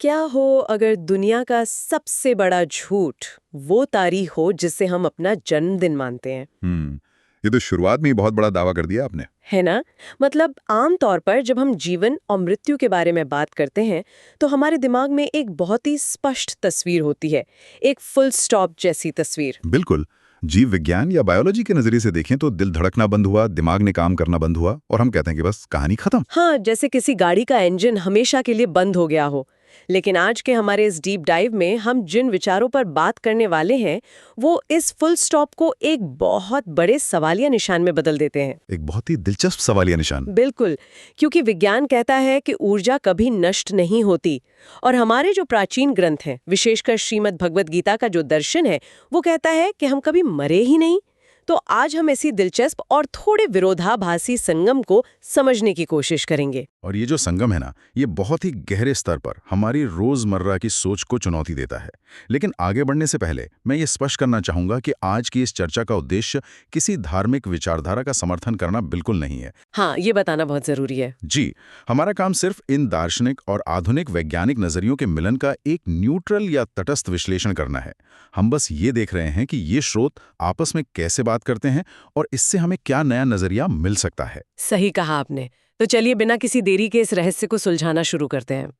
क्या हो अगर दुनिया का सबसे बड़ा झूठ वो तारीख हो जिससे हम अपना जन्मदिन मानते हैं। ये तो शुरुआत में ही बहुत बड़ा दावा कर दिया आपने। है ना। मतलब आम तौर पर जब हम जीवन और मृत्यु के बारे में बात करते हैं तो हमारे दिमाग में एक बहुत ही स्पष्ट तस्वीर होती है, एक फुल स्टॉप जैसी तस्वीर। बिल्कुल। जीव विज्ञान या बायोलॉजी के नजरिए से देखें तो दिल धड़कना बंद हुआ, दिमाग ने काम करना बंद हुआ और हम कहते हैं कि बस कहानी खत्म। हाँ, जैसे किसी गाड़ी का इंजन हमेशा के लिए बंद हो गया हो। लेकिन आज के हमारे इस डीप डाइव में हम जिन विचारों पर बात करने वाले हैं वो इस फुल स्टॉप को एक बहुत बड़े सवालिया निशान में बदल देते हैं। एक बहुत ही दिलचस्प सवालिया निशान। बिल्कुल, क्योंकि विज्ञान कहता है कि ऊर्जा कभी नष्ट नहीं होती और हमारे जो प्राचीन ग्रंथ हैं, विशेषकर श्रीमद् भगवद गीता का जो दर्शन है, वो कहता है कि हम कभी मरे ही नहीं। तो आज हम ऐसी दिलचस्प और थोड़े विरोधाभासी संगम को समझने की कोशिश करेंगे। और ये जो संगम है ना, ये बहुत ही गहरे स्तर पर हमारी रोजमर्रा की सोच को चुनौती देता है। लेकिन आगे बढ़ने से पहले मैं ये स्पष्ट करना चाहूंगा कि आज की इस चर्चा का उद्देश्य किसी धार्मिक विचारधारा का समर्थन करना बिल्कुल नहीं है। हाँ, ये बताना बहुत जरूरी है। जी, हमारा काम सिर्फ इन दार्शनिक और आधुनिक वैज्ञानिक नजरियों के मिलन का एक न्यूट्रल या तटस्थ विश्लेषण करना है। हम बस ये देख रहे हैं कि ये स्रोत आपस में कैसे बात करते हैं और इससे हमें क्या नया नजरिया मिल सकता है। सही कहा आपने। तो चलिए बिना किसी देरी के इस रहस्य को सुलझाना शुरू करते हैं।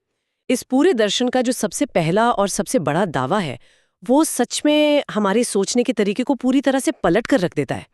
इस पूरे दर्शन का जो सबसे पहला और सबसे बड़ा दावा है, वो सच में हमारे सोचने के तरीके को पूरी तरह से पलट कर रख देता है।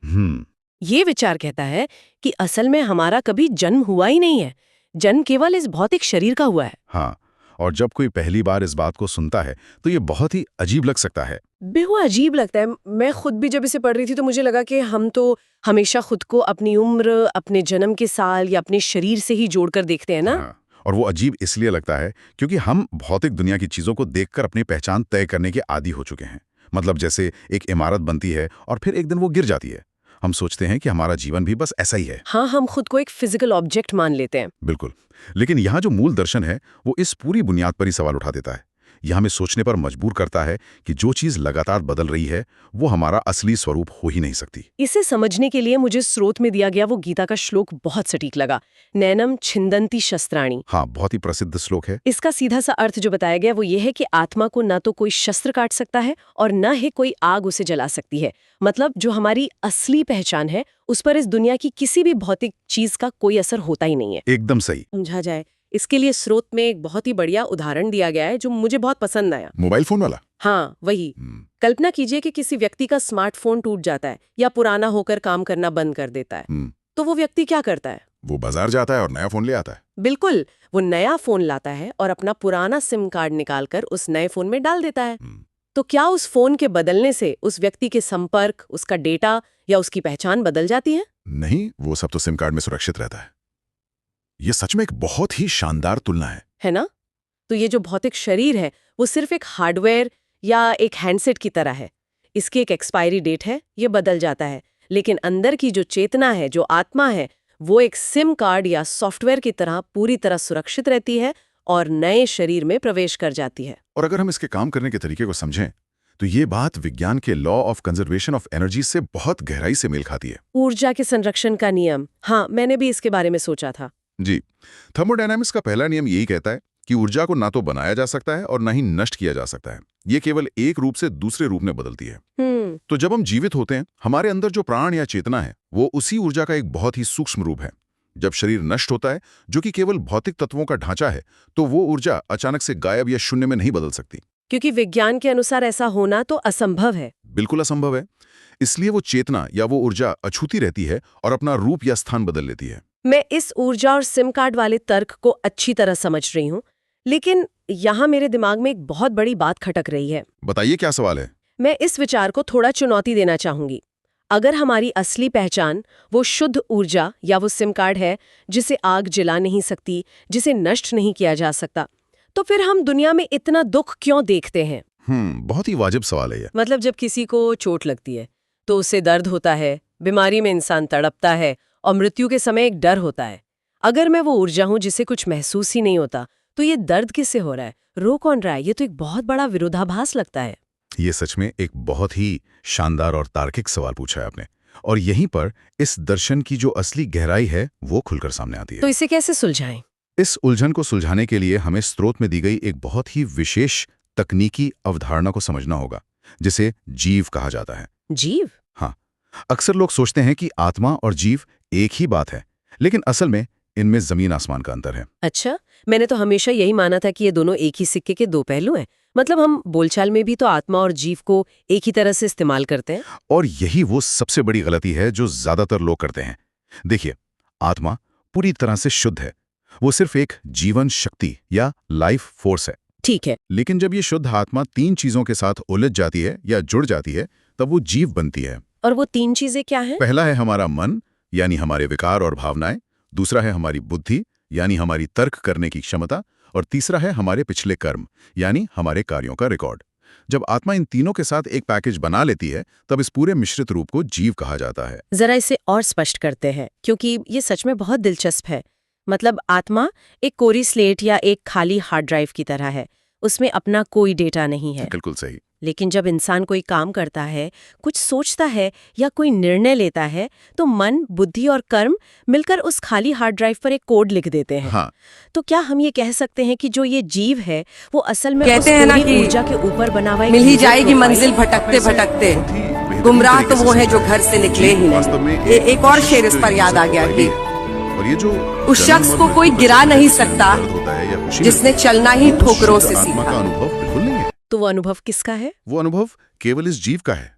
ये विचार कहता है कि असल में हमारा कभी जन्म हुआ ही नहीं है। जन्म केवल इस भौतिक शरीर का हुआ है। हाँ, और जब कोई पहली बार इस बात को सुनता है तो ये बहुत ही अजीब लग सकता है। बेहुआ अजीब लगता है। मैं खुद भी जब इसे पढ़ रही थी तो मुझे लगा कि हम तो हमेशा खुद को अपनी उम्र, अपने जन्म के साल या अपने शरीर से ही जोड़कर देखते हैं ना। हाँ, और वो अजीब इसलिए लगता है क्योंकि हम भौतिक दुनिया की चीजों को देखकर अपनी पहचान तय करने के आदी हो चुके हैं। मतलब जैसे एक इमारत बनती है और फिर एक दिन वो गिर जाती है। हम सोचते हैं कि हमारा जीवन भी बस ऐसा ही है। हाँ, हम खुद को एक फिजिकल ऑब्जेक्ट मान लेते हैं। बिल्कुल। लेकिन यहाँ जो मूल दर्शन है वो इस पूरी बुनियाद पर ही सवाल उठा देता है। यह हमें सोचने पर मजबूर करता है कि जो चीज लगातार बदल रही है वो हमारा असली स्वरूप हो ही नहीं सकती। इसे समझने के लिए मुझे स्रोत में दिया गया वो गीता का श्लोक बहुत सटीक लगा। नैनम छिंदंती शस्त्राणी। हाँ, बहुत ही प्रसिद्ध श्लोक है। इसका सीधा सा अर्थ जो बताया गया वो ये है कि आत्मा को ना तो कोई शस्त्र काट सकता है और न ही कोई आग उसे जला सकती है। मतलब जो हमारी असली पहचान है उस पर इस दुनिया की किसी भी भौतिक चीज का कोई असर होता ही नहीं है। एकदम सही। समझा जाए, इसके लिए स्रोत में एक बहुत ही बढ़िया उदाहरण दिया गया है जो मुझे बहुत पसंद आया। मोबाइल फोन वाला? हाँ, वही। कल्पना कीजिए कि किसी व्यक्ति का स्मार्टफोन टूट जाता है या पुराना होकर काम करना बंद कर देता है। तो वो व्यक्ति क्या करता है? वो बाजार जाता है और नया फोन ले आता है। बिल्कुल, वो नया फोन लाता है और अपना पुराना सिम कार्ड निकालकर उस नए फोन में डाल देता है। तो क्या उस फोन के बदलने से उस व्यक्ति के संपर्क, उसका डेटा या उसकी पहचान बदल जाती है? नहीं, वो सब तो सिम कार्ड में सुरक्षित रहता है। ये सच में एक बहुत ही शानदार तुलना है ना? तो ये जो भौतिक शरीर है वो सिर्फ एक हार्डवेयर या एक हैंडसेट की तरह है। इसकी एक एक्सपायरी डेट है, ये बदल जाता है। लेकिन अंदर की जो चेतना है, जो आत्मा है, वो एक सिम कार्ड या सॉफ्टवेयर की तरह पूरी तरह सुरक्षित रहती है और नए शरीर में प्रवेश कर जाती है। और अगर हम इसके काम करने के तरीके को समझें तो ये बात विज्ञान के law of conservation of energy से बहुत गहराई से मेल खाती है। ऊर्जा के संरक्षण का नियम। हाँ, मैंने भी इसके बारे में सोचा था। जी, थर्मोडायनामिक्स का पहला नियम यही कहता है कि ऊर्जा को ना तो बनाया जा सकता है और ना ही नष्ट किया जा सकता है। ये केवल एक रूप से दूसरे रूप में बदलती है। तो जब हम जीवित होते हैं, हमारे अंदर जो प्राण या चेतना है वो उसी ऊर्जा का एक बहुत ही सूक्ष्म रूप है। जब शरीर नष्ट होता है, जो कि केवल भौतिक तत्वों का ढांचा है, तो वो ऊर्जा अचानक से गायब या शून्य में नहीं बदल सकती। क्योंकि विज्ञान के अनुसार ऐसा होना तो असंभव है। बिल्कुल असंभव है। इसलिए वो चेतना या वो ऊर्जा अछूती रहती है और अपना रूप या स्थान बदल लेती है। मैं इस ऊर्जा और सिम कार्ड वाले तर्क को अच्छी तरह समझ रही हूँ, लेकिन यहाँ मेरे दिमाग में एक बहुत बड़ी बात खटक रही है। बताइए, क्या सवाल है? मैं इस विचार को थोड़ा चुनौती देना चाहूंगी। अगर हमारी असली पहचान वो शुद्ध ऊर्जा या वो सिम कार्ड है जिसे आग जला नहीं सकती, जिसे नष्ट नहीं किया जा सकता, तो फिर हम दुनिया में इतना दुख क्यों देखते हैं? बहुत ही वाजिब सवाल है ये। मतलब जब किसी को चोट लगती है तो उसे दर्द होता है, बीमारी में इंसान तड़पता है और मृत्यु के समय एक डर होता है। अगर मैं वो ऊर्जा हूं जिसे कुछ महसूस ही नहीं होता, तो ये दर्द किससे हो रहा है, रो कौन रहा है? ये तो एक बहुत बड़ा विरोधाभास लगता है। ये सच में एक बहुत ही शानदार और तार्किक सवाल पूछा है आपने, और यहीं पर इस दर्शन की जो असली गहराई है वो खुलकर सामने आती है। तो इसे कैसे सुलझाएं? इस उलझन को सुलझाने के लिए हमें स्रोत में दी गई एक बहुत ही विशेष तकनीकी अवधारणा को समझना होगा, जिसे जीव कहा जाता है। जीव? हाँ, अक्सर लोग सोचते हैं कि आत्मा और जीव एक ही बात है, लेकिन असल में इनमें जमीन आसमान का अंतर है। अच्छा, मैंने तो हमेशा यही माना था कि ये दोनों एक ही सिक्के के दो पहलू हैं। मतलब हम बोलचाल में भी तो आत्मा और जीव को एक ही तरह से इस्तेमाल करते हैं। और यही वो सबसे बड़ी गलती है जो ज्यादातर लोग करते हैं। देखिए, आत्मा पूरी तरह से शुद्ध है, वो सिर्फ एक जीवन शक्ति या लाइफ फोर्स है। ठीक है। लेकिन जब ये शुद्ध आत्मा 3 चीजों के साथ उलझ जाती है या जुड़ जाती है, तब वो जीव बनती है। और वो 3 चीजें क्या हैं? पहला है हमारा मन, यानी हमारे विकार और भावनाएं। दूसरा है हमारी बुद्धि, यानी हमारी तर्क करने की क्षमता। और तीसरा है हमारे पिछले कर्म, यानी हमारे कार्यों का रिकॉर्ड। जब आत्मा इन तीनों के साथ एक पैकेज बना लेती है, तब इस पूरे मिश्रित रूप को जीव कहा जाता है। जरा इसे और स्पष्ट करते हैं, क्योंकि ये सच में बहुत दिलचस्प है। मतलब आत्मा एक कोरी स्लेट या एक खाली हार्ड ड्राइव की तरह है, उसमें अपना कोई डेटा नहीं है। बिल्कुल सही। लेकिन जब इंसान कोई काम करता है, कुछ सोचता है या कोई निर्णय लेता है, तो मन, बुद्धि और कर्म मिलकर उस खाली हार्ड ड्राइव पर एक कोड लिख देते हैं। हाँ। तो क्या हम ये कह सकते हैं कि जो ये जीव है वो असल में कहते उस हैं ना पूरी कि ऊर्जा के ऊपर बना हुआ एक मिल ही यूजर जाएगी प्रोफाइल मंजिल है? भटकते भटकते। बहुत ही बेहतरीन गुमराह तरीके तो से वो है जो समझा। घर से निकले ही वास्तव में नहीं। एक और शेर इस पर याद आ गया कि और ये जो उस शख्स को कोई गिरा नहीं सकता जिसने चलना ही ठोकरों से आत्मा का सीखा। अनुभव बिल्कुल नहीं है। तो वो अनुभव किसका है? वो अनुभव केवल इस जीव का है।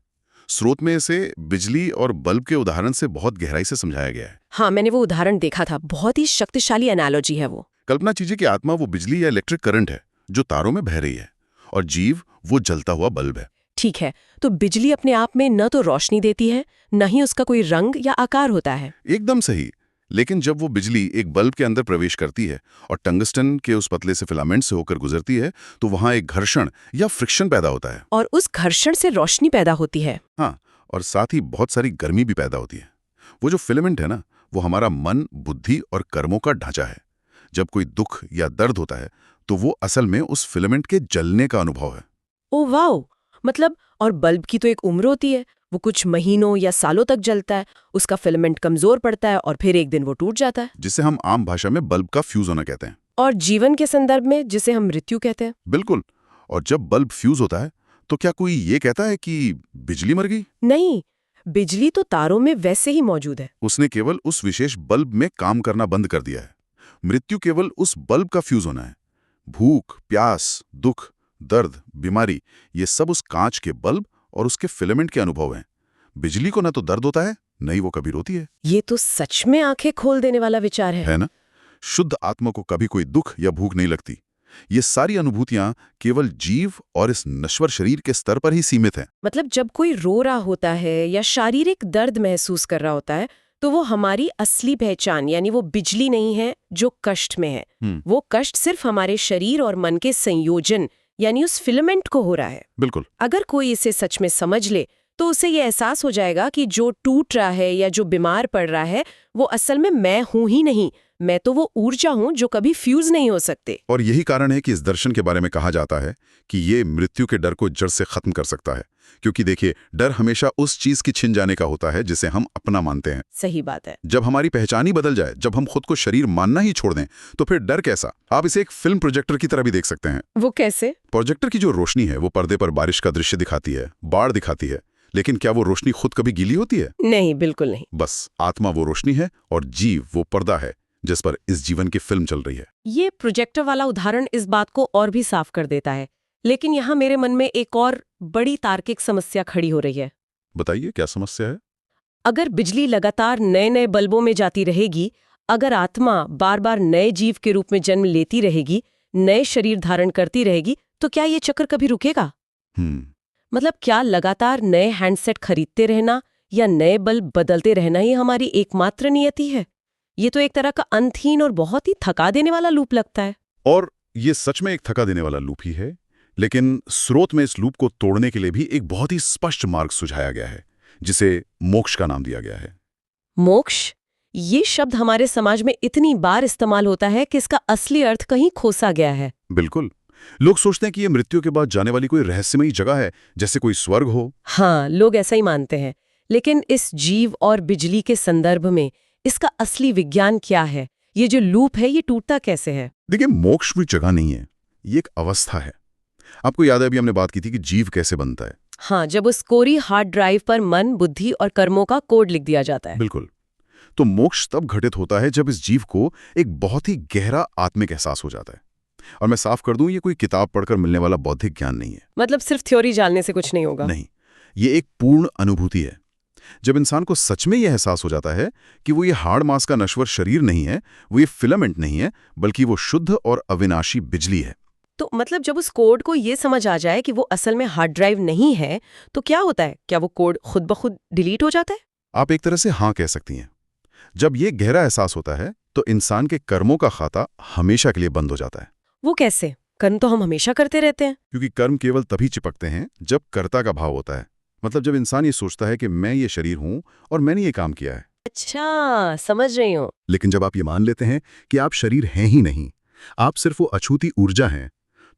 स्रोत में इसे बिजली और बल्ब के उदाहरण से बहुत गहराई से समझाया गया है। हाँ, मैंने वो उदाहरण देखा था। बहुत ही शक्तिशाली एनालॉजी है वो। कल्पना कीजिए कि आत्मा वो बिजली या इलेक्ट्रिक करंट है जो तारों में बह रही है, और जीव वो जलता हुआ बल्ब है। ठीक है, तो बिजली अपने आप में न तो रोशनी देती है, न ही उसका कोई रंग या आकार होता है। एकदम सही। लेकिन जब वो बिजली एक बल्ब के अंदर प्रवेश करती है और टंगस्टन के उस पतले से फिलामेंट से होकर गुजरती है, तो वहां एक घर्षण या फ्रिक्शन पैदा होता है। और उस घर्षण से रोशनी पैदा होती है। हाँ, और साथ ही बहुत सारी गर्मी भी पैदा होती है। वो जो फिलामेंट है ना, वो हमारा मन, बुद्धि और कर्मों का ढांचा है। जब कोई दुख या दर्द होता है, तो वो असल में उस फिलामेंट के जलने का अनुभव है। Oh wow! मतलब और बल्ब की तो एक उम्र होती है, वो कुछ महीनों या सालों तक जलता है, उसका फिलामेंट कमजोर पड़ता है और फिर एक दिन वो टूट जाता है। जिसे हम आम भाषा में बल्ब का फ्यूज होना कहते हैं। और जीवन के संदर्भ में जिसे हम मृत्यु कहते हैं। बिल्कुल। और जब बल्ब फ्यूज होता है, तो क्या कोई ये कहता है कि बिजली मर गई? नहीं, बिजली तो तारों में वैसे ही मौजूद है। उसने केवल उस विशेष बल्ब में काम करना बंद कर दिया है। मृत्यु केवल उस बल्ब का फ्यूज होना है। भूख, प्यास, दुख, दर्द, बीमारी, ये सब उस कांच के बल्ब और उसके फिलामेंट के अनुभव हैं। बिजली को ना तो दर्द होता है, न ही वो कभी रोती है। ये तो सच में आंखें खोल देने वाला विचार है ना? शुद्ध आत्मा को कभी कोई दुख या भूख नहीं लगती। ये सारी अनुभूतियां केवल जीव और इस नश्वर शरीर के स्तर पर ही सीमित हैं। मतलब जब कोई रो रहा होता है या शारीरिक दर्द महसूस कर रहा होता है, तो वो हमारी असली पहचान यानी वो बिजली नहीं है जो कष्ट में है। वो कष्ट सिर्फ हमारे शरीर और मन के संयोजन यानी उस फिलामेंट को हो रहा है। बिल्कुल। अगर कोई इसे सच में समझ ले, तो उसे ये एहसास हो जाएगा कि जो टूट रहा है या जो बीमार पड़ रहा है, वो असल में मैं हूं ही नहीं, मैं तो वो ऊर्जा हूं जो कभी फ्यूज नहीं हो सकते। और यही कारण है कि इस दर्शन के बारे में कहा जाता है कि ये मृत्यु के डर को जड़ से खत्म कर सकता है। क्योंकि देखिए, डर हमेशा उस चीज की छिन जाने का होता है जिसे हम अपना मानते हैं। सही बात है। जब हमारी पहचान ही बदल जाए, जब हम खुद को शरीर मानना ही छोड़ दें, तो फिर डर कैसा? आप इसे एक फिल्म प्रोजेक्टर की तरह भी देख सकते हैं। वो कैसे? प्रोजेक्टर की जो रोशनी है वो पर्दे पर बारिश का दृश्य दिखाती है, बाढ़ दिखाती है, लेकिन क्या वो रोशनी खुद कभी गीली होती है? नहीं, बिल्कुल नहीं। बस आत्मा वो रोशनी है और जीव वो पर्दा है जिस पर इस जीवन की फिल्म चल रही है। ये प्रोजेक्टर वाला उदाहरण इस बात को और भी साफ कर देता है। लेकिन यहाँ मेरे मन में एक और बड़ी तार्किक समस्या खड़ी हो रही है। बताइए, क्या समस्या है? अगर बिजली लगातार नए नए बल्बों में जाती रहेगी, अगर आत्मा बार बार नए जीव के रूप में जन्म लेती रहेगी, नए शरीर धारण करती रहेगी, तो क्या ये चक्र कभी रुकेगा? मतलब क्या लगातार नए हैंडसेट खरीदते रहना या नए बल्ब बदलते रहना ही हमारी एकमात्र नियति है? ये तो एक तरह का अंतहीन और बहुत ही थका देने वाला लूप लगता है। और ये सच में एक थका देने वाला लूप ही है, लेकिन स्रोत में इस लूप को तोड़ने के लिए भी एक बहुत ही स्पष्ट मार्ग सुझाया गया है, जिसे मोक्ष का नाम दिया गया है। मोक्ष? ये शब्द हमारे समाज में इतनी बार इस्तेमाल होता है कि इसका असली अर्थ कहीं खोसा गया है। बिल्कुल। लोग सोचते हैं कि ये मृत्यु के बाद जाने वाली कोई रहस्यमयी जगह है, जैसे कोई स्वर्ग हो। हाँ, लोग ऐसा ही मानते हैं। लेकिन इस जीव और बिजली के संदर्भ में इसका असली विज्ञान क्या है, ये जो लूप है ये टूटता कैसे है? देखिए, मोक्ष कोई जगह नहीं है, ये एक अवस्था है। आपको याद है अभी हमने बात की थी कि जीव कैसे बनता है। हाँ, जब उस कोरी हार्ड ड्राइव पर मन, बुद्धि और कर्मों का कोड लिख दिया जाता है। बिल्कुल। तो मोक्ष तब घटित होता है जब इस जीव को एक बहुत ही गहरा आत्मिक एहसास हो जाता है। और मैं साफ कर दूं, ये कोई किताब पढ़कर मिलने वाला बौद्धिक ज्ञान नहीं है। मतलब सिर्फ थ्योरी जानने से कुछ नहीं होगा? नहीं, ये एक पूर्ण अनुभूति है। जब इंसान को सच में यह एहसास हो जाता है कि वो ये हाड़ मांस का नश्वर शरीर नहीं है, वो ये फिलामेंट नहीं है, बल्कि वो शुद्ध और अविनाशी बिजली है। तो मतलब जब उस कोड को ये समझ आ जाए कि वो असल में हार्ड ड्राइव नहीं है, तो क्या होता है? क्या वो कोड खुद ब खुद डिलीट हो जाता है? आप एक तरह से हाँ कह सकती हैं। जब ये गहरा एहसास होता है तो इंसान के कर्मों का खाता हमेशा के लिए बंद हो जाता है। वो कैसे? कर्म तो हम हमेशा करते रहते हैं। क्योंकि कर्म केवल तभी चिपकते हैं जब कर्ता का भाव होता है। मतलब जब इंसान ये सोचता है कि मैं ये शरीर हूं और मैंने ये काम किया है। अच्छा, समझ रही हूँ। लेकिन जब आप ये मान लेते हैं कि आप शरीर हैं ही नहीं, आप सिर्फ वो अछूती ऊर्जा हैं,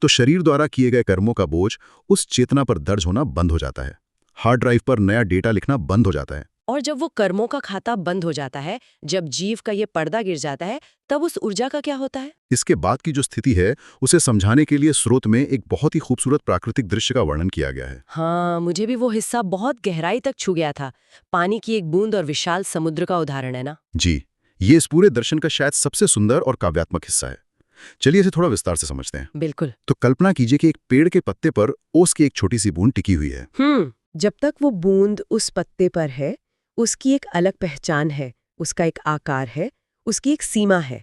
तो शरीर द्वारा किए गए कर्मों का बोझ उस चेतना पर दर्ज होना बंद हो जाता है। हार्ड ड्राइव पर नया डेटा लिखना बंद हो जाता है। और जब वो कर्मों का खाता बंद हो जाता है, जब जीव का ये पर्दा गिर जाता है, तब उस ऊर्जा का क्या होता है? इसके बाद की जो स्थिति है उसे समझाने के लिए स्रोत में एक बहुत ही खूबसूरत प्राकृतिक दृश्य का वर्णन किया गया है। हाँ, मुझे भी वो हिस्सा बहुत गहराई तक छू गया था। पानी की एक बूंद और विशाल समुद्र का उदाहरण है ना? जी, ये इस पूरे दर्शन का शायद सबसे सुंदर और काव्यात्मक हिस्सा है। चलिए इसे थोड़ा विस्तार से समझते हैं। बिल्कुल। तो कल्पना कीजिए कि एक पेड़ के पत्ते पर ओस की एक छोटी सी बूंद टिकी हुई है। जब तक वो बूंद उस पत्ते पर है, उसकी एक अलग पहचान है, उसका एक आकार है, उसकी एक सीमा है।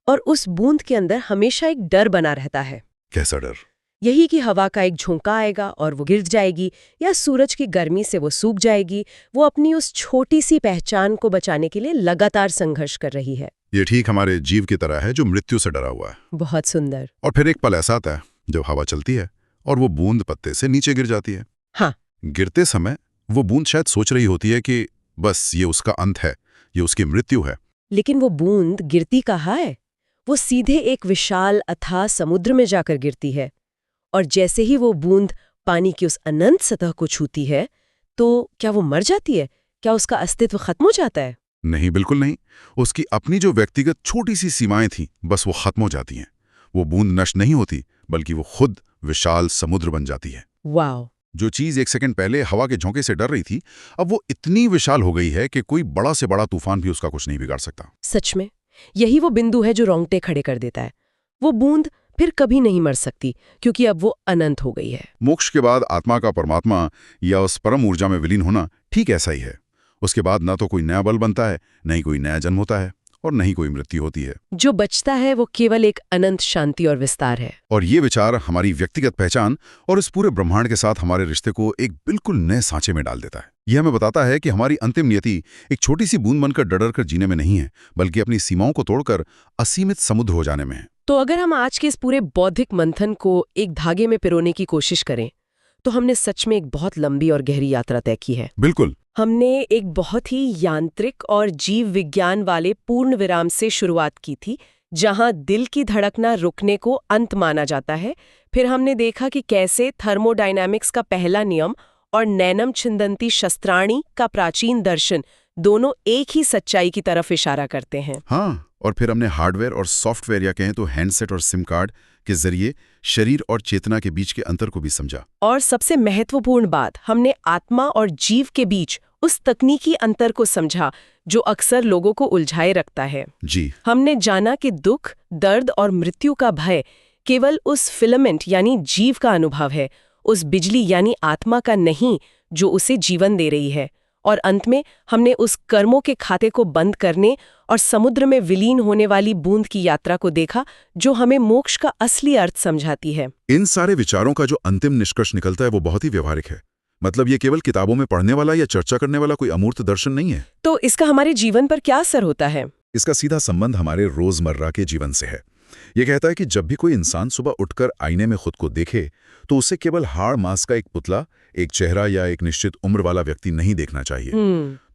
और उस बूंद के अंदर हमेशा एक डर बना रहता है। कैसा डर? यही कि हवा का एक झोंका आएगा और वो गिर जाएगी, या सूरज की गर्मी से वो सूख जाएगी। वो अपनी उस छोटी सी पहचान को बचाने के लिए लगातार संघर्ष कर रही है। ये ठीक हमारे जीव की तरह है जो मृत्यु से डरा हुआ है। बहुत सुंदर। और फिर एक पल ऐसा आता है जब हवा चलती है और वो बूंद पत्ते से नीचे गिर जाती है। हाँ। गिरते समय वो बूंद शायद सोच रही होती है कि बस ये उसका अंत है, ये उसकी मृत्यु है। लेकिन वो बूंद गिरती कहाँ है? वो सीधे एक विशाल अथाह समुद्र में जाकर गिरती है। और जैसे ही वो बूंद पानी की उस अनंत सतह को छूती है, तो क्या वो मर जाती है? क्या उसका अस्तित्व खत्म हो जाता है? नहीं, बिल्कुल नहीं। उसकी अपनी जो व्यक्तिगत छोटी सी सीमाएं थीं, बस वो खत्म हो जाती हैं। वो बूंद नष्ट नहीं होती, बल्कि वो खुद विशाल समुद्र बन जाती है। वाह! जो चीज एक सेकंड पहले हवा के झोंके से डर रही थी, अब वो इतनी विशाल हो गई है कि कोई बड़ा से बड़ा तूफान भी उसका कुछ नहीं बिगाड़ सकता। सच में, यही वो बिंदु है जो रोंगटे खड़े कर देता है। वो बूंद फिर कभी नहीं मर सकती, क्योंकि अब वो अनंत हो गई है। मोक्ष के बाद आत्मा का परमात्मा या उस परम ऊर्जा में विलीन होना ठीक ऐसा ही है। उसके बाद न तो कोई नया बल बनता है, न ही कोई नया जन्म होता है, और न ही कोई मृत्यु होती है। जो बचता है वो केवल एक अनंत शांति और विस्तार है। और ये विचार हमारी व्यक्तिगत पहचान और इस पूरे ब्रह्मांड के साथ हमारे रिश्ते को एक बिल्कुल नए सांचे में डाल देता है। यह हमें बताता है कि हमारी अंतिम नियति एक छोटी सी बूंद बनकर डर कर जीने में नहीं है, बल्कि अपनी सीमाओं को तोड़कर असीमित समुद्र हो जाने में है। तो अगर हम आज के इस पूरे बौद्धिक मंथन को एक धागे में पिरोने की कोशिश करें, तो हमने सच में एक बहुत लंबी और गहरी यात्रा तय की है। बिल्कुल। हमने एक बहुत ही यांत्रिक और जीव विज्ञान वाले पूर्ण विराम से शुरुआत की थी, जहां दिल की धड़कना रुकने को अंत माना जाता है। फिर हमने देखा कि कैसे थर्मोडायनामिक्स का पहला नियम और नैनम छिंदंती शस्त्राणी का प्राचीन दर्शन दोनों एक ही सच्चाई की तरफ इशारा करते हैं। हाँ, और फिर हमने हार्डवेयर और सॉफ्टवेयर या कहें तो हैंडसेट और सिम कार्ड के जरिए शरीर और चेतना के बीच के अंतर को भी समझा। और सबसे महत्वपूर्ण बात, हमने आत्मा और जीव के बीच उस तकनीकी अंतर को समझा जो अक्सर लोगों को उलझाए रखता है। जी। हमने जाना कि दुख, दर्द और मृत्यु का भय केवल उस फिलामेंट यानी जीव का अनुभव है, उस बिजली यानी आत्मा का नहीं जो उसे जीवन दे रही है। और अंत में हमने उस कर्मों के खाते को बंद करने और समुद्र में विलीन होने वाली बूंद की यात्रा को देखा, जो हमें मोक्ष का असली अर्थ समझाती है। इन सारे विचारों का जो अंतिम निष्कर्ष निकलता है वो बहुत ही व्यवहारिक है। मतलब ये केवल किताबों में पढ़ने वाला या चर्चा करने वाला कोई अमूर्त दर्शन नहीं है। तो इसका हमारे जीवन पर क्या असर होता है? इसका सीधा संबंध हमारे रोजमर्रा के जीवन से है। ये कहता है कि जब भी कोई इंसान सुबह उठकर आईने में खुद को देखे, तो उसे केवल हाड़ मांस का एक पुतला, एक चेहरा या एक निश्चित उम्र वाला व्यक्ति नहीं देखना चाहिए।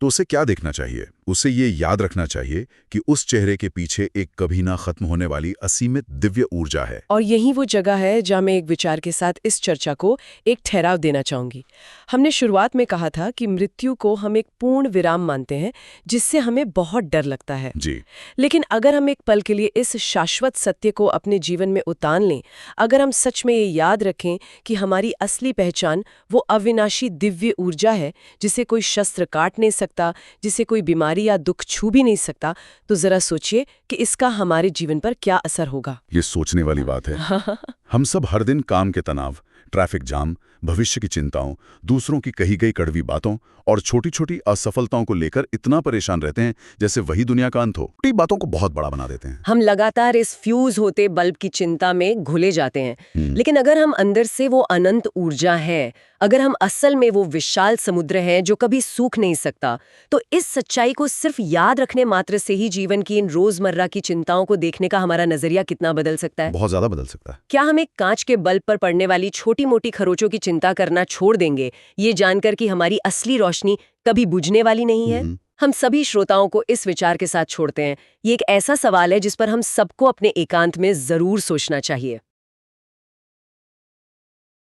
तो उसे क्या देखना चाहिए? उसे ये याद रखना चाहिए कि उस चेहरे के पीछे एक कभी ना खत्म होने वाली असीमित दिव्य ऊर्जा है। और यही वो जगह है जहाँ मैं एक विचार के साथ इस चर्चा को एक ठहराव देना चाहूंगी। हमने शुरुआत में कहा था कि मृत्यु को हम एक पूर्ण विराम मानते हैं, जिससे हमें बहुत डर लगता है। जी। लेकिन अगर हम एक पल के लिए इस शाश्वत सत्य को अपने जीवन में उतार लें, अगर हम सच में ये याद रखें कि हमारी असली पहचान वो अविनाशी दिव्य ऊर्जा है जिसे कोई शस्त्र काट नहीं सकता, जिसे कोई बीमारी या दुख छू भी नहीं सकता, तो जरा सोचिए कि इसका हमारे जीवन पर क्या असर होगा। ये सोचने वाली बात है। हम सब हर दिन काम के तनाव, ट्रैफिक जाम, भविष्य की चिंताओं, दूसरों की कही गई कड़वी बातों और छोटी छोटी असफलताओं को लेकर इतना परेशान रहते हैं जैसे वही दुनिया का अंत हो। छोटी बातों को बहुत बड़ा बना देते हैं। हम लगातार इस फ्यूज होते बल्ब की चिंता में घुले जाते हैं। लेकिन अगर हम अंदर से वो अनंत ऊर्जा है, अगर हम असल में वो विशाल समुद्र हैं जो कभी सूख नहीं सकता, तो इस सच्चाई को सिर्फ याद रखने मात्र से ही जीवन की इन रोजमर्रा की चिंताओं को देखने का हमारा नजरिया कितना बदल सकता है। बहुत ज्यादा बदल सकता है। क्या हम एक कांच के बल्ब पर पड़ने वाली छोटी मोटी खरोचों की चिंता करना छोड़ देंगे, ये जानकर कि हमारी असली रोशनी कभी बुझने वाली नहीं है? हम सभी श्रोताओं को इस विचार के साथ छोड़ते हैं। ये एक ऐसा सवाल है जिस पर हम सबको अपने एकांत में जरूर सोचना चाहिए।